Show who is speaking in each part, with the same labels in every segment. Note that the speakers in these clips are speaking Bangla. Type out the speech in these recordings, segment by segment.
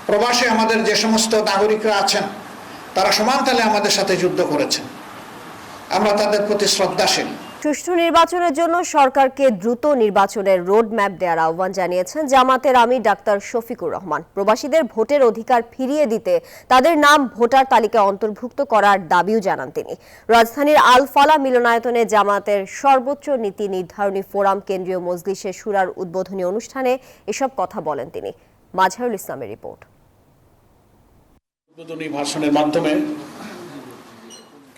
Speaker 1: প্রবাসে আমাদের যে সমস্ত নাগরিকরা আছেন তারা সমান তালে আমাদের সাথে যুদ্ধ করেছেন, আমরা তাদের প্রতি শ্রদ্ধাশীল।
Speaker 2: সুষ্ঠু নির্বাচনের জন্য সরকারকে দ্রুত নির্বাচনের রোড ম্যাপ দেওয়ার আহ্বান জানিয়েছেন জামাতের আমির ডাক্তার শফিকুর রহমান। প্রবাসীদের ভোটের অধিকার ফিরিয়ে দিতে তাদের নাম ভোটার তালিকায় অন্তর্ভুক্ত করার দাবিও জানান তিনি। রাজধানীর আল ফালা মিলনায়তনে জামাতের সর্বোচ্চ নীতি নির্ধারণী ফোরাম কেন্দ্রীয় মজলিসে শুরার উদ্বোধনী অনুষ্ঠানে এসব কথা বলেন তিনি। মাজহারুল ইসলামের রিপোর্ট।
Speaker 1: উদ্বোধনী ভাষণের মাধ্যমে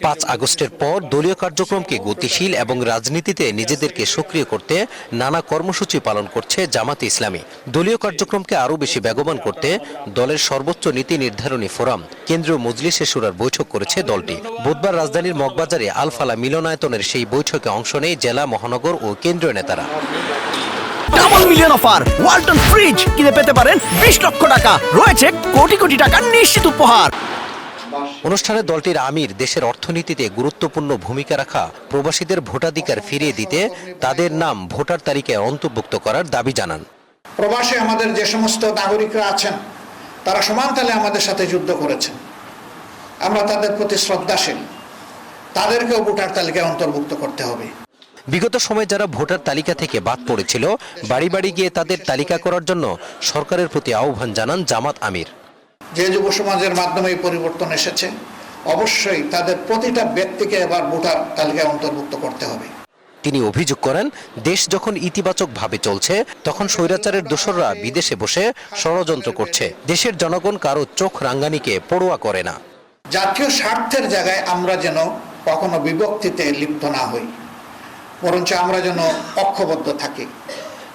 Speaker 3: 5 আগস্টের পর দলীয় কার্যক্রমকে গতিশীল এবং রাজনীতিতে নিজেদেরকে সক্রিয় করতে নানা কর্মসূচি পালন করছে জামাতে ইসলামী। দলীয় কার্যক্রমকে আরও বেশি বেগবান করতে দলের সর্বোচ্চ নীতি নির্ধারণী ফোরাম কেন্দ্রীয় মজলিসে শুরার বৈঠক করেছে দলটি। বুধবার রাজধানীর মগবাজারে আলফালা মিলনায়তনের সেই বৈঠকে অংশ নেয় জেলা, মহানগর ও কেন্দ্রীয় নেতারা।
Speaker 4: Double million offer Walton fridge কিনে পেতে পারেন 20 লক্ষ টাকা, রয়েছে কোটি কোটি টাকার নিশ্চিত উপহার।
Speaker 3: অনুষ্ঠানে দলটির আমির দেশের অর্থনীতিতে গুরুত্বপূর্ণ ভূমিকা রাখা প্রবাসীদের ভোটাধিকার ফিরিয়ে দিতে তাদের নাম ভোটার তালিকায় অন্তর্ভুক্ত করার দাবি জানান।
Speaker 1: প্রবাসে আমাদের যে সমস্ত নাগরিকরা আছেন তারা সমান তালে আমাদের সাথে যুদ্ধ করেছেন, আমরা তাদের প্রতি শ্রদ্ধাশীল, তাদেরকেও ভোটার তালিকায় অন্তর্ভুক্ত করতে হবে।
Speaker 3: বিগত সময়ে যারা ভোটার তালিকা থেকে বাদ পড়েছিল বাড়ি বাড়ি গিয়ে তাদের তালিকা করার জন্য সরকারের প্রতি আহ্বান জানান জামাত আমির।
Speaker 1: যে যুব সমাজের মাধ্যমে পরিবর্তন এসেছে, অবশ্যই তাদের প্রতিটা ব্যক্তিকে এবার ভোটার তালিকায় অন্তর্ভুক্ত করতে হবে।
Speaker 3: তিনি অভিযোগ করেন, দেশ যখন ইতিবাচকভাবে চলছে তখন স্বৈরাচারের দোসররা বিদেশে বসে ষড়যন্ত্র করছে। দেশের জনগণ কারো চোখ রাঙ্গানিকে পড়ুয়া করে না।
Speaker 1: জাতীয় স্বার্থের জায়গায় আমরা যেন কখনো বিভক্তিতে লিপ্ত না হই, বরঞ্চ আমরা যেন ঐক্যবদ্ধ থাকি।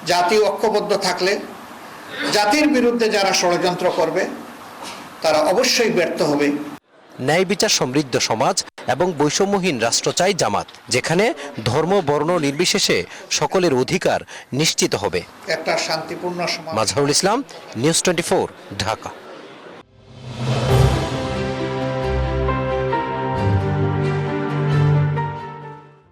Speaker 1: জাতি ঐক্যবদ্ধ থাকলে জাতির বিরুদ্ধে যারা ষড়যন্ত্র করবে তারা অবশ্যই ব্যর্থ হবে।
Speaker 3: ন্যায় বিচার সমৃদ্ধ সমাজ এবং বৈষম্যহীন রাষ্ট্র চাই জামাত, যেখানে ধর্ম বর্ণ নির্বিশেষে সকলের অধিকার নিশ্চিত হবে।
Speaker 1: একটা শান্তিপূর্ণ সমাজ।
Speaker 3: মাজহারুল ইসলাম, নিউজ 24, ঢাকা।